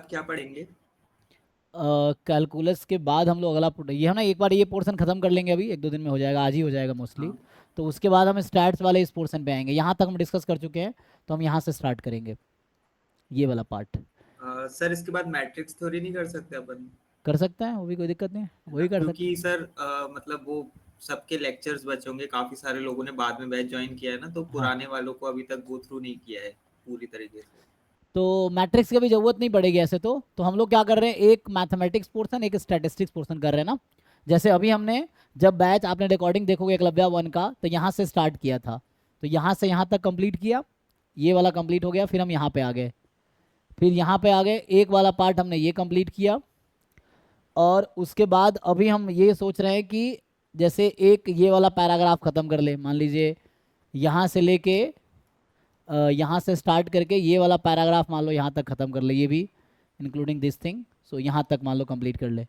बाद क्या पढ़ेंगे? कैलकुलस के बाद हम लोग अगला ये हम ना एक बार ये पोर्शन खत्म कर लेंगे, अभी 1-2 दिन में हो जाएगा, आज ही हो जाएगा मोस्टली। हाँ। तो उसके बाद हम स्टैट्स वाले इस पोर्शन पे आएंगे। यहाँ तक हम डिस्कस कर चुके हैं, तो हम यहाँ से स्टार्ट करेंगे ये वाला पार्ट। सर इसके बाद मैट्रिक्स थ्योरी नहीं कर सकते अपन? कर सकते हैं, वो भी कोई दिक्कत नहीं है, है ना, वही कर सकते क्योंकि हैं। सर मतलब वो सबके लेक्चर्स बचे होंगे, काफी सारे लोगों ने बाद में बैच ज्वाइन किया है ना, तो हाँ, पुराने वालों को अभी तक गो थ्रू नहीं किया है पूरी तरीके से। तो मैट्रिक्स की भी ज़रूरत नहीं पड़ेगी ऐसे तो हम लोग क्या कर रहे हैं, एक मैथमेटिक्स पोर्शन एक स्टैटिस्टिक्स पोर्शन कर रहे हैं ना। जैसे अभी हमने जब बैच, आपने रिकॉर्डिंग देखोगे एकलव्या 1 का, तो यहाँ से स्टार्ट किया था, तो यहाँ से यहाँ तक कंप्लीट किया, ये वाला कंप्लीट हो गया, फिर हम यहाँ पे आ गए, फिर यहाँ पे आ गए, एक वाला पार्ट हमने ये कंप्लीट किया। और उसके बाद अभी हम ये सोच रहे हैं कि जैसे एक ये वाला पैराग्राफ ख़त्म कर ले, मान लीजिए यहाँ से लेके यहाँ से स्टार्ट करके ये वाला पैराग्राफ मान लो यहाँ तक ख़त्म कर ले, ये भी इंक्लूडिंग दिस थिंग, सो यहाँ तक मान लो कंप्लीट कर ले।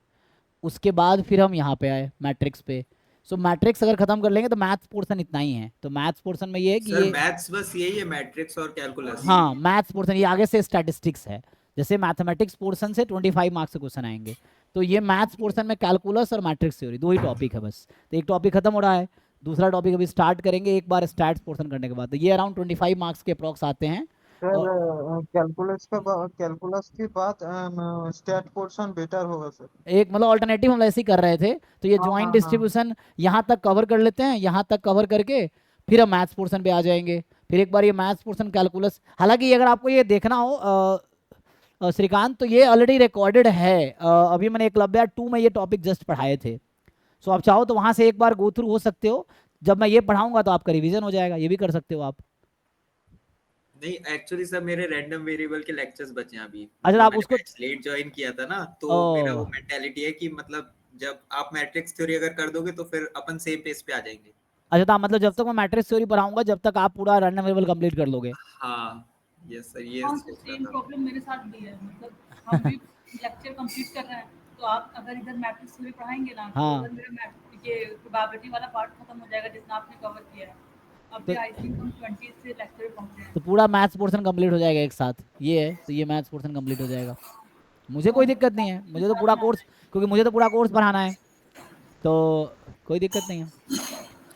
उसके बाद फिर हम यहाँ पे आए मैट्रिक्स पे। सो मैट्रिक्स अगर ख़त्म कर लेंगे तो मैथ्स पोर्शन इतना ही है, तो मैथ्स पोर्शन में ये है कि सर ये, मैथ्स बस यही है, मैट्रिक्स और कैलकुलस? हाँ मैथ्स पोर्शन, ये आगे से स्टैटिस्टिक्स है। जैसे मैथमेटिक्स पोर्शन से 25 मार्क्स के क्वेश्चन आएंगे, तो ये मैथ्स पोर्शन में कैलकुलस और मैट्रिक्स थ्योरी दो ही टॉपिक है बस। तो एक टॉपिक खत्म हो रहा है, दूसरा टॉपिक अभी स्टार्ट करेंगे एक बार स्टैट्स पोर्शन करने के बाद। तो ये अराउंड 25 मार्क्स के अप्रॉक्स आते हैं। और सर कैलकुलस के बाद स्टेट पोर्शन बेटर होगा सर। एक मतलब ऑल्टरनेटिव हम ऐसे ही कर रहे थे, तो ये हाँ ज्वाइंट हाँ हाँ। डिस्ट्रीब्यूशन यहाँ तक कवर कर लेते हैं, यहाँ तक कवर करके फिर हम मैथ्स पोर्शन पे आ जाएंगे। फिर एक बार ये मैथ्स पोर्शन कैलकुलस, हालांकि अगर आपको ये देखना हो श्रीकांत, तो ये ऑलरेडी रिकॉर्डेड है। अभी मैंने एकलव्या 2 में ये टॉपिक जस्ट पढ़ाए थे। सो आप चाहो तो वहाँ से एक बार गो थ्रू हो सकते हो, जब मैं ये पढ़ाऊंगा तो आपका रिवीजन हो जाएगा, ये भी कर सकते हो आप। नहीं, एक्चुअली सर मेरे रैंडम वेरिएबल के लेक्चर्स बचे हैं अभी, अच्छा मतलब आप मैंने उसको, बैच लेट ज्वाइन किया था ना, तो मेरा वो ओ मेंटालिटी है कि मतलब जब आप मैट्रिक्स थ्योरी अगर कर दोगे तो फिर अपन सेम पेज पे आ जाएंगे। अच्छा, तो मतलब जब तक मैं मैट्रिक्स थ्योरी पढ़ाऊंगा जब तक आप पूरा रैंडम वेरिएबल कंप्लीट कर लोगे। हाँ, यस सर, ये हाँ, सोच रहा सेम था मैं। प्रॉब्लम मेरे साथ भी है। मतलब हम भी लेक्चर कंप्लीट कर रहे हैं, तो आप अगर इधर मैट्रिक्स थ्योरी पढ़ाएंगे ना, तो हाँ, उधर मेरा ये प्रोबेबिलिटी वाला पार्ट खत्म हो जाएगा जितना आपने कवर किया है। अभी तो आई थिंक हम 20 से लेक्चर पहुंचे हैं। तो पूरा मैथ्स पोर्शन कंप्लीट हो जाएगा एक साथ, ये है, तो ये मैथ्स पोर्शन कंप्लीट हो जाएगा। मुझे कोई दिक्कत नहीं है, मुझे तो पूरा कोर्स, क्योंकि मुझे तो पूरा कोर्स पढ़ाना है, तो कोई दिक्कत नहीं है।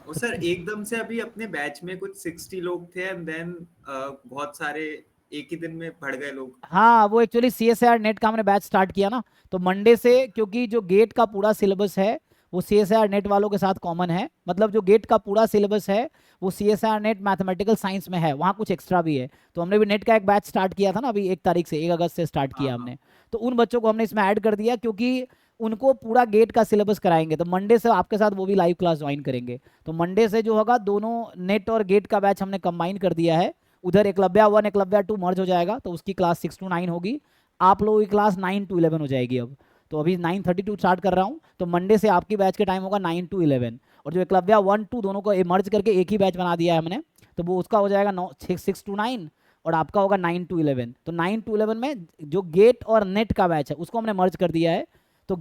और सर एकदम से अभी अपने बैच में कुछ 60 लोग थे एंड देन बहुत सारे एक ही दिन में बढ़ गए लोग। हाँ, वो एक्चुअली CSIR नेट का हमने बैच स्टार्ट किया ना, तो मंडे से, क्योंकि जो गेट का पूरा सिलेबस है वो CSIR नेट वालों के साथ कॉमन है। मतलब जो गेट का पूरा सिलेबस है वो CSIR नेट मैथमेटिकल साइंस में है, वहाँ कुछ एक्स्ट्रा भी है। तो हमने भी नेट का एक बैच स्टार्ट किया था ना, अभी 1 तारीख से, 1 अगस्त से स्टार्ट हाँ किया हाँ। हमने। तो उन बच्चों को हमने इसमें ऐड कर दिया, क्योंकि उनको पूरा गेट का सिलेबस कराएंगे, तो मंडे से आपके साथ वो भी लाइव क्लास ज्वाइन करेंगे। तो मंडे से जो होगा, दोनों नेट और गेट का बैच हमने कंबाइन कर दिया है। उधर एकलव्या 1 एकलव्या 2 मर्ज हो जाएगा, तो उसकी क्लास 6 to 9 होगी, आप लोगों की क्लास 9 to 11 हो जाएगी अब। तो अभी 9:32 स्टार्ट कर रहा हूँ, तो मंडे से आपकी बैच के टाइम होगा 9 to 11। और जो एकलव्या 1-2 दोनों को मर्ज करके एक ही बैच बना दिया है हमने, तो वो उसका हो जाएगा 6 to 9, और आपका होगा 9 to 11। तो 9 to 11 में जो गेट और नेट का बैच है उसको हमने मर्ज कर दिया है। तो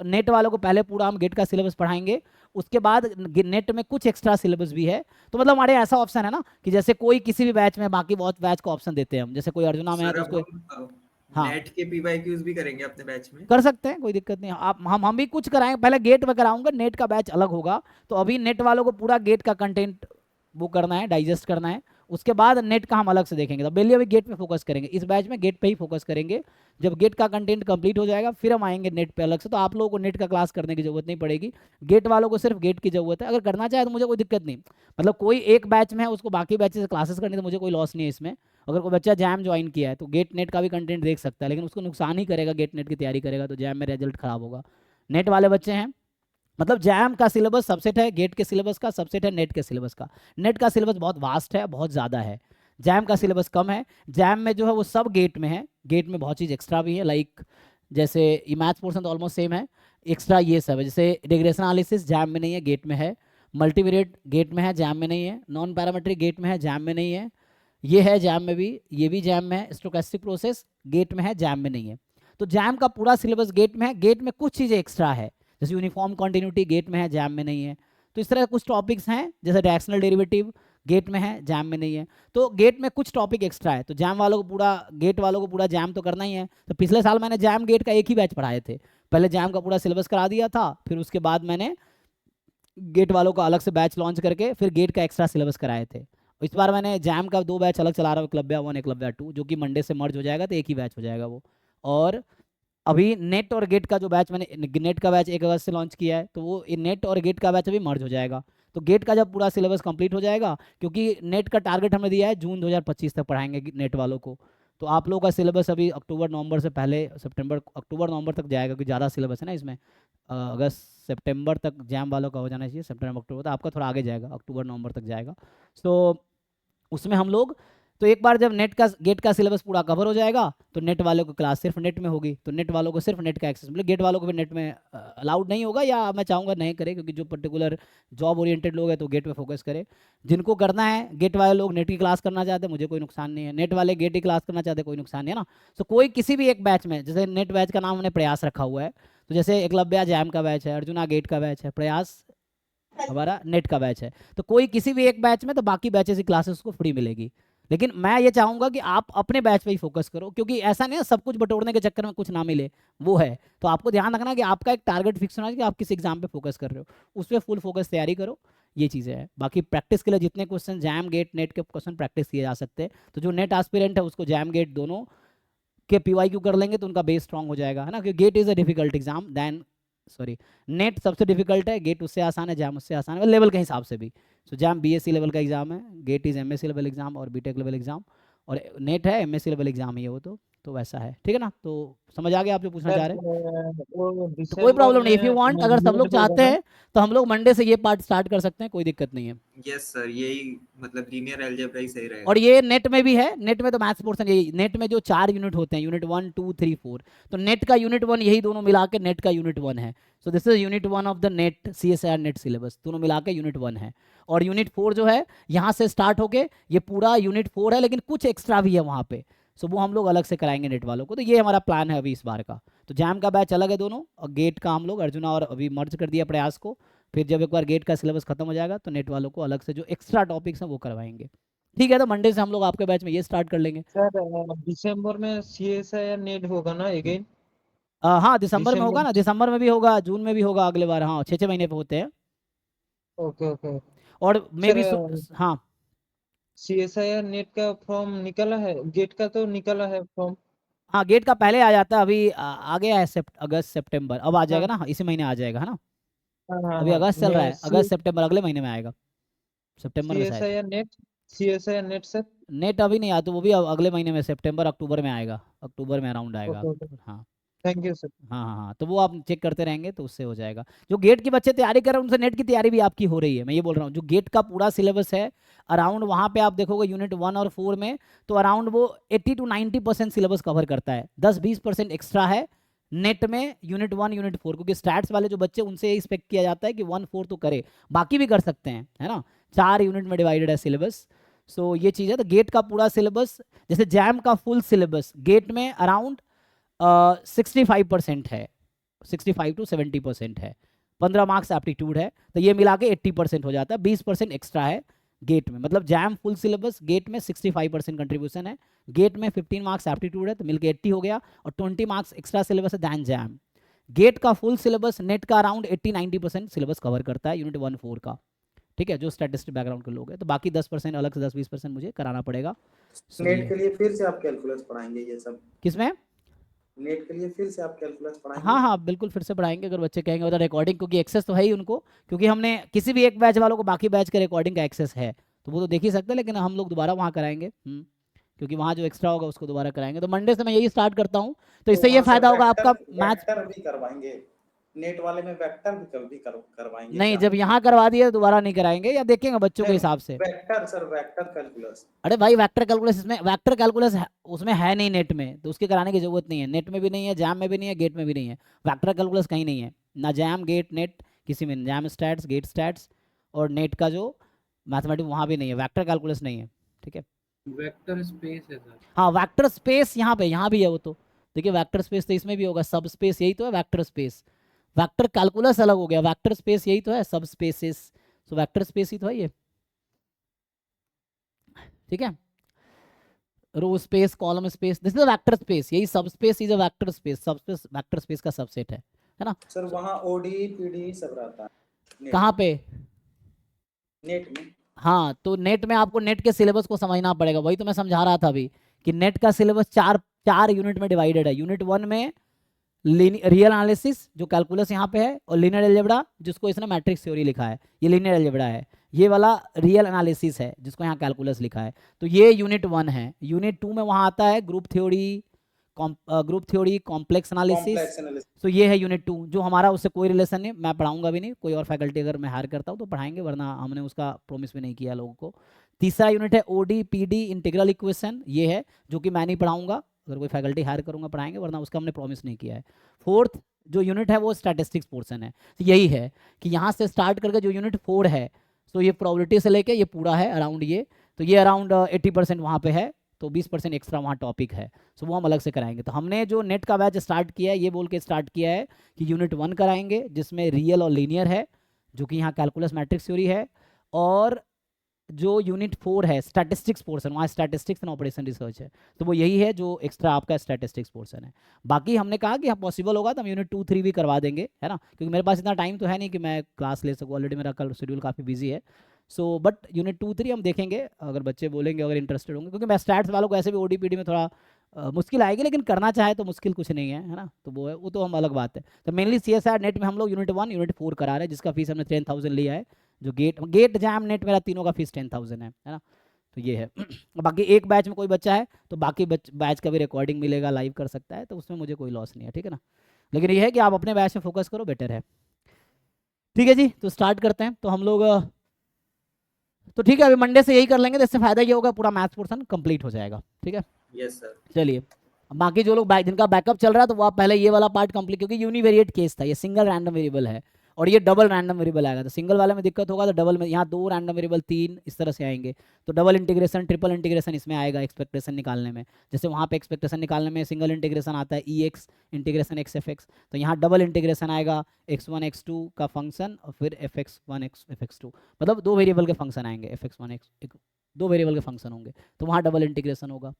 नेट वालों को पहले पूरा हम गेट का सिलेबस पढ़ाएंगे, उसके बाद नेट में कुछ एक्स्ट्रा सिलेबस भी है। तो मतलब हमारे ऐसा ऑप्शन है ना कि जैसे कोई किसी भी बैच में, बाकी बहुत बैच का ऑप्शन देते हैं हम, जैसे कोई अर्जुना में है सर तो अब उसको, हम हाँ नेट के पीवाईक्यूज भी करेंगे अपने बैच में? कर सकते हैं, कोई दिक्कत नहीं। आप हम भी कुछ कराएंगे, पहले गेट में कराऊंगा, नेट का बैच अलग होगा। तो अभी नेट वालों को पूरा गेट का कंटेंट वो करना है, डाइजेस्ट करना है, उसके बाद नेट का हम अलग से देखेंगे। तो पहले अभी गेट पे फोकस करेंगे, इस बैच में गेट पे ही फोकस करेंगे। जब गेट का कंटेंट कंप्लीट हो जाएगा फिर हम आएंगे नेट पे अलग से, तो आप लोगों को नेट का क्लास करने की जरूरत नहीं पड़ेगी। गेट वालों को सिर्फ गेट की जरूरत है, अगर करना चाहे तो मुझे कोई दिक्कत नहीं। मतलब कोई एक बैच में है उसको बाकी बैचेस से क्लासेस करनी, तो मुझे कोई लॉस नहीं है इसमें। अगर कोई बच्चा जैम ज्वाइन किया है तो गेट नेट का भी कंटेंट देख सकता है, लेकिन उसको नुकसान ही करेगा, गेट नेट की तैयारी करेगा तो जैम में रिजल्ट खराब होगा। नेट वाले बच्चे हैं, मतलब जैम का सिलेबस सबसेट है, गेट के सिलेबस का सबसेट है, नेट के सिलेबस का। नेट का सिलेबस बहुत वास्ट है, बहुत ज़्यादा है, जैम का सिलेबस कम है। जैम में जो है वो सब गेट में है, गेट में बहुत चीज़ एक्स्ट्रा भी है, लाइक जैसे ये मैथ्स पोर्शन तो ऑलमोस्ट सेम है, एक्स्ट्रा ये सब है। जैसे रिग्रेशन एनालिसिस जैम में नहीं है, गेट में है। मल्टीवेरिएट गेट में है, जैम में नहीं है। नॉन पैरामेट्रिक गेट में है, जैम में नहीं है। ये है जैम में भी, ये भी जैम में है। स्टोकेस्टिक प्रोसेस गेट में है, जैम में नहीं है। तो जैम का पूरा सिलेबस गेट में है, गेट में कुछ चीज़ें एक्स्ट्रा है, जैसे यूनिफॉर्म कॉन्टिन्यूटी गेट में है, जैम में नहीं है। तो इस तरह कुछ टॉपिक्स हैं, जैसे डायरेक्शनल डेरिवेटिव गेट में है, जैम में नहीं है। तो गेट में कुछ टॉपिक एक्स्ट्रा है, तो जैम वालों को पूरा, गेट वालों को पूरा जैम तो करना ही है। तो पिछले साल मैंने जैम गेट का एक ही बैच पढ़ाए थे, पहले जैम का पूरा सिलेबस करा दिया था, फिर उसके बाद मैंने गेट वालों का अलग से बैच लॉन्च करके फिर गेट का एक्स्ट्रा सिलेबस कराए थे। इस बार मैंने जैम का 2 बैच अलग चला रहा हूँ, एकलव्या 1 एकलव्या 2, जो कि मंडे से मर्ज हो जाएगा, तो एक ही बैच हो जाएगा वो। और अभी नेट और गेट का जो बैच मैंने, नेट का बैच 1 अगस्त से लॉन्च किया है, तो वो नेट और गेट का बैच अभी मर्ज हो जाएगा। तो गेट का जब पूरा सिलेबस कंप्लीट हो जाएगा, क्योंकि नेट का टारगेट हमें दिया है जून 2025 तक पढ़ाएंगे नेट वालों को, तो आप लोगों का सिलेबस अभी अक्टूबर नवंबर से पहले, सितंबर अक्टूबर नवंबर तक जाएगा, क्योंकि ज़्यादा सिलेबस है ना इसमें। अगस्त सितंबर तक जैम वालों का हो जाना चाहिए, सितंबर अक्टूबर, तो आपका थोड़ा आगे जाएगा, अक्टूबर नवंबर तक जाएगा। तो उसमें हम लोग, तो एक बार जब नेट का, गेट का सिलेबस पूरा कवर हो जाएगा, तो नेट वालों को क्लास सिर्फ नेट में होगी, तो नेट वालों को सिर्फ नेट का एक्सेस मिले, गेट वालों को भी नेट में अलाउड नहीं होगा, या मैं चाहूँगा नहीं करे, क्योंकि जो पर्टिकुलर जॉब ओरिएंटेड लोग हैं तो गेट पे फोकस करे। जिनको करना है, गेट वाले लोग नेट की क्लास करना चाहते हैं, मुझे कोई नुकसान नहीं है, नेट वाले गेट की क्लास करना चाहते हैं, कोई नुकसान नहीं है ना। तो कोई किसी भी एक बैच में, जैसे नेट बैच का नाम हमने प्रयास रखा हुआ है, तो जैसे एकलव्या जैम का बैच है, अर्जुना गेट का बैच है, प्रयास हमारा नेट का बैच है, तो कोई किसी भी एक बैच में, तो बाकी बैचेस की क्लासेस को फ्री मिलेगी। लेकिन मैं ये चाहूंगा कि आप अपने बैच पे ही फोकस करो, क्योंकि ऐसा नहीं है सब कुछ बटोरने के चक्कर में कुछ ना मिले, वो है। तो आपको ध्यान रखना कि आपका एक टारगेट फिक्स होना चाहिए कि आप किस एग्जाम पे फोकस कर रहे हो, उस पर फुल फोकस तैयारी करो, ये चीज़ें हैं। बाकी प्रैक्टिस के लिए जितने क्वेश्चन जैम गेट नेट के क्वेश्चन प्रैक्टिस किए जा सकते हैं, तो जो नेट एस्पिरेंट है उसको जैम गेट दोनों के PYQ कर लेंगे तो उनका बेस स्ट्रांग हो जाएगा, है ना। क्योंकि GATE is a difficult exam then, sorry, NET सबसे डिफिकल्ट है, गेट उससे आसान है, जैम उससे आसान है, लेवल के हिसाब से भी। सो जैम BSc लेवल का एग्जाम है, GATE is MSc level exam और BTech लेवल एग्जाम, और नेट है MSc लेवल एग्जाम ही है वो, तो वैसा है, ठीक है ना। तो समझ आ गया आप जो पूछना चाह रहे हैं, वो तो कोई दिसंबर प्रॉब्लम नहीं, इफ़ यू में वांट, अगर सब लोग नेट होगा चाहते ना? हैं तो हम लोग मंडे से ये पार्ट स्टार्ट कर सकते हैं, कोई दिक्कत नहीं है। यस सर, यही मतलब लीनियर अलजेब्रा ही सही रहेगा। और ये नेट में भी है, नेट में तो मैथ्स पोर्शन यही, नेट में जो 4 यूनिट होते हैं, यूनिट 1 2 3 4, तो नेट का यूनिट 1 यही दोनों मिला के नेट का यूनिट 1 है। So this is unit 1 of the net CSIR net syllabus, दोनों मिला के यूनिट 1 है। और यूनिट 4 जो है यहाँ से स्टार्ट होके ये पूरा यूनिट 4 है, लेकिन कुछ एक्स्ट्रा भी है वहाँ पे, सो वो हम लोग अलग से कराएंगे नेट वालों को। तो ये हमारा प्लान है अभी इस बार का। तो जैम का बैच अलग है दोनों, और गेट का हम लोग अर्जुना और अभी मर्ज कर दिया प्रयास को। फिर जब एक बार गेट का सिलेबस खत्म हो जाएगा तो नेट वालों को अलग से जो एक्स्ट्रा टॉपिक्स हैं वो करवाएंगे। ठीक है, तो मंडे से हम लोग आपके बैच में ये स्टार्ट कर लेंगे। सर दिसंबर में CSIR नेट होगा ना अगेन? हाँ, दिसंबर में होगा दिसंबर। ना, दिसंबर में भी होगा, जून में भी होगा अगले बार, हाँ 6-6 महीने पे होते हैं। Okay okay. और मे सर भी हाँ CSIR नेट का फॉर्म निकला है, गेट का तो निकला है फॉर्म? हाँ, गेट का पहले आ जाता है, अभी आ गया है अगस्त सितंबर, अब आ जाएगा हाँ ना, इसी महीने आ जाएगा, है ना। हाँ हाँ अभी हाँ। अगस्त चल रहा मैं है, अगस्त सितंबर अगले महीने में आएगा, सितंबर में शायद। CSIR net, CSIR net sir. Net अभी नहीं आता, वो भी अगले महीने में, सितंबर अक्टूबर में आएगा, अक्टूबर में अराउंड आएगा। Okay okay. हाँ थैंक यू सर। हाँ हाँ हाँ, तो वो आप चेक करते रहेंगे तो उससे हो जाएगा। जो गेट के बच्चे तैयारी कर रहे हैं उनसे नेट की तैयारी भी आपकी हो रही है, मैं ये बोल रहा हूँ। जो गेट का पूरा सिलेबस है अराउंड, वहाँ पे आप देखोगे यूनिट 1 और 4 में, तो अराउंड वो 80 to 90% सिलेबस कवर करता है, 10-20% एक्स्ट्रा है नेट में यूनिट 1 यूनिट 4, क्योंकि स्टैट्स वाले जो बच्चे उनसे एक्सपेक्ट किया जाता है कि 1-4 तो करे, बाकी भी कर सकते हैं, है ना। 4 यूनिट में डिवाइडेड है सिलेबस। सो ये चीज़ है। तो गेट का पूरा सिलेबस, जैसे जैम का फुल सिलेबस गेट में अराउंड 65% है, 65 to 70% है, 15 मार्क्स एप्टीट्यूड है, तो ये मिला के 80% हो जाता है, 20% एक्स्ट्रा है गेट में। मतलब जैम फुल सिलेबस गेट में 65% कंट्रीब्यूशन है, गेट में 15 मार्क्स एप्टीट्यूड है, तो मिलके 80 हो गया, और 20 मार्क्स एक्स्ट्रा सिलेबस है दैन जैम। गेट का फुल सिलेबस नेट का अराउंड 80-90% सिलेबस कवर करता है यूनिट 1-4 का, ठीक है, जो स्टैटिस्टिक बैकग्राउंड के लोग हैं। तो बाकी 10% अलग से 10-20% मुझे कराना पड़ेगा। नेट के लिए फिर से आप कैलकुलस पढ़ाएंगे ये सब? किसमें? नेट के लिए फिर से आप कैलकुलस पढ़ाएंगे? हाँ हाँ बिल्कुल, फिर से पढ़ाएंगे अगर बच्चे कहेंगे, उधर रिकॉर्डिंग, क्योंकि एक्सेस तो है ही उनको, क्योंकि हमने किसी भी एक बैच वालों को बाकी बैच के रिकॉर्डिंग का एक्सेस है, तो वो तो देख ही सकते हैं, लेकिन हम लोग दोबारा वहाँ कराएंगे, क्योंकि वहाँ जो एक्स्ट्रा होगा उसको दोबारा कराएंगे। तो मंडे से मैं यही स्टार्ट करता हूँ, तो इससे ये फायदा होगा आपका मैथ। वेक्टर भी करवाएंगे नेट वाले में, वेक्टर भी कभी करवाएंगे नहीं, क्या? जब यहाँ करवा दिए दोबारा नहीं कराएंगे, या देखेंगे बच्चों के हिसाब से। Vector sir, vector calculus. अरे भाई वेक्टर कैलकुलस, इसमें वेक्टर कैलकुलस उसमें है नहीं नेट में, तो उसके कराने की जरूरत नहीं है, नेट में भी नहीं है, जैम में भी नहीं है, गेट में भी नहीं है, वेक्टर कैलकुलस कहीं नहीं है ना, जैम गेट नेट किसी में, जैम स्टैट्स गेट स्टैट्स और नेट का जो मैथमेटिक्स वहाँ भी नहीं है, वेक्टर कैलकुलस नहीं है, ठीक है। वेक्टर स्पेस है सर। हाँ वेक्टर स्पेस यहाँ पे, यहाँ भी है वो, तो देखिए वेक्टर स्पेस तो इसमें भी होगा, सब स्पेस यही तो है वेक्टर स्पेस, वेक्टर कैलकुलस अलग हो गया, वेक्टर स्पेस यही तो है, सब स्पेसेस, तो वेक्टर स्पेस ही तो है ये। ठीक है, row space, column space, this is a vector space, यही subspace is a vector space, subspace vector space का सबसेट है ना। सर वहाँ ओडी पीडी सब रहता है नेट कहाँ में। पे? नेट में हाँ, तो नेट में आपको नेट के सिलेबस को समझना पड़ेगा, वही तो मैं समझा रहा था अभी कि नेट का सिलेबस चार यूनिट में डिवाइडेड है। यूनिट 1 में रियल एनालिसिस जो कैलकुलस यहाँ पे है, और लीनियर अलजेब्रा जिसको इसने मैट्रिक्स थ्योरी लिखा है, ये लीनियर अलजेब्रा है, ये वाला रियल एनालिसिस है जिसको यहाँ कैलकुलस लिखा है। तो ये यूनिट 1 है। यूनिट 2 में वहाँ आता है group theory, complex analysis, complex analysis. तो ये है यूनिट 2 जो हमारा उससे कोई रिलेशन नहीं, मैं पढ़ाऊंगा भी नहीं, कोई और फैकल्टी अगर मैं हायर करता हूँ तो पढ़ाएंगे, वरना हमने उसका प्रॉमिस भी नहीं किया लोगों को। तीसरा यूनिट है ओडी पीडी इंटीग्रल इक्वेशन, ये है जो कि मैं नहीं पढ़ाऊंगा, अगर कोई फैकल्टी हायर करूंगा पढ़ाएंगे, वरना उसका हमने प्रॉमिस नहीं किया है। फोर्थ जो यूनिट है वो स्टैटिस्टिक्स पोर्शन है। तो यही है कि यहाँ से स्टार्ट करके जो यूनिट 4 है, तो ये प्रोबेबिलिटी से लेके ये पूरा है अराउंड ये, तो ये अराउंड 80% वहाँ पे है, तो 20% एक्स्ट्रा वहाँ टॉपिक है, सो वो हम अलग से कराएंगे। तो हमने जो नेट का बैच स्टार्ट किया है ये बोल के स्टार्ट किया है कि यूनिट 1 कराएंगे जिसमें रियल और लीनियर है, जो कि यहाँ कैलकुलस मैट्रिक्स थ्योरी है, और जो यूनिट 4 है स्टैटिस्टिक्स पोर्शन, वहाँ स्टैटिस्टिक्स एंड ऑपरेशन रिसर्च है, तो वो यही है जो एक्स्ट्रा आपका स्टैटिस्टिक्स पोर्शन है। बाकी हमने कहा कि हाँ पॉसिबल होगा तो हम यूनिट 2 3 भी करवा देंगे, है ना, क्योंकि मेरे पास इतना टाइम तो है नहीं कि मैं क्लास ले सकूँ, ऑलरेडी मेरा कल शेड्यूल काफ़ी बिजी है। सो बट यूनिट 2 3 हम देखेंगे, अगर बच्चे बोलेंगे, अगर इंटरेस्टेड होंगे, क्योंकि मैं स्टैट्स वालों को ऐसे भी ओडीपीडी में थोड़ा मुश्किल आएगी, लेकिन करना चाहे तो मुश्किल कुछ नहीं है ना, तो वो है, वो तो हम अलग बात है। तो मेनली CSR नेट में हम लोग यूनिट 1 यूनिट 4 करा रहे हैं, जिसका फीस हमने 10,000 लिया है, जो गेट जैम नेट मेरा तीनों का फीस 10,000 है ना, तो ये है। बाकी एक बैच में कोई बच्चा है तो बाकी बैच का भी रिकॉर्डिंग मिलेगा, लाइव कर सकता है, तो उसमें मुझे कोई लॉस नहीं है, ठीक है ना। लेकिन ये है कि आप अपने बैच में फोकस करो, बेटर है। ठीक है जी, तो स्टार्ट करते हैं। तो हम लोग तो ठीक है, अभी मंडे से यही कर लेंगे, तो इससे फायदा ये होगा पूरा मैथ्स पोर्शन कंप्लीट हो जाएगा, ठीक है। Yes sir. चलिए, बाकी जो लोग जिनका बैकअप चल रहा है तो वो आप पहले ये वाला पार्ट कंप्लीट, क्योंकि यूनिवेरिएट केस था, ये सिंगल रैंडम वेरिएबल है और ये डबल रैंडम वेरिएबल आएगा, तो सिंगल वाले में दिक्कत होगा तो डबल में, यहाँ 2 रैंडम वेरिएबल 3 इस तरह से आएंगे, तो डबल इंटीग्रेशन ट्रिपल इंटीग्रेशन इसमें आएगा एक्सपेक्टेशन निकालने में। जैसे वहाँ पे एक्सपेक्टेशन निकालने में सिंगल इंटीग्रेशन आता है EX इंटीग्रेशन XFX, तो यहाँ डबल इंटीग्रेशन आएगा x1 x2 का फंक्शन और फिर fx1 fx2, मतलब 2 वेरिएबल के फंक्शन आएंगे, fx1 2 वेरिएबल के फंक्शन होंगे, तो वहाँ डबल इंटीग्रेशन होगा।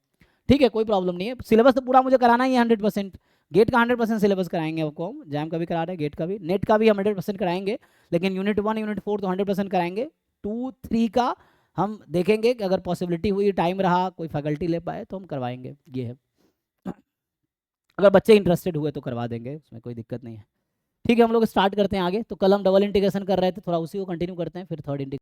ठीक है, कोई प्रॉब्लम नहीं है। सिलेबस तो पूरा मुझे कराना ही है 100%, गेट का 100% सिलेबस कराएंगे आपको हम, जैम का भी करा रहे हैं, गेट का भी, नेट का भी हम 100% कराएंगे, लेकिन यूनिट 1 यूनिट 4 तो 100% कराएंगे। 2 3 का हम देखेंगे कि अगर पॉसिबिलिटी हुई, टाइम रहा, कोई फैकल्टी ले पाए तो हम करवाएंगे, ये है। अगर बच्चे इंटरेस्टेड हुए तो करवा देंगे, उसमें कोई दिक्कत नहीं है। ठीक है, हम लोग स्टार्ट करते हैं आगे। तो कल हम डबल इंटीग्रेशन कर रहे थे, थोड़ा उसी को कंटिन्यू करते हैं, फिर थर्ड इंटीग्रेशन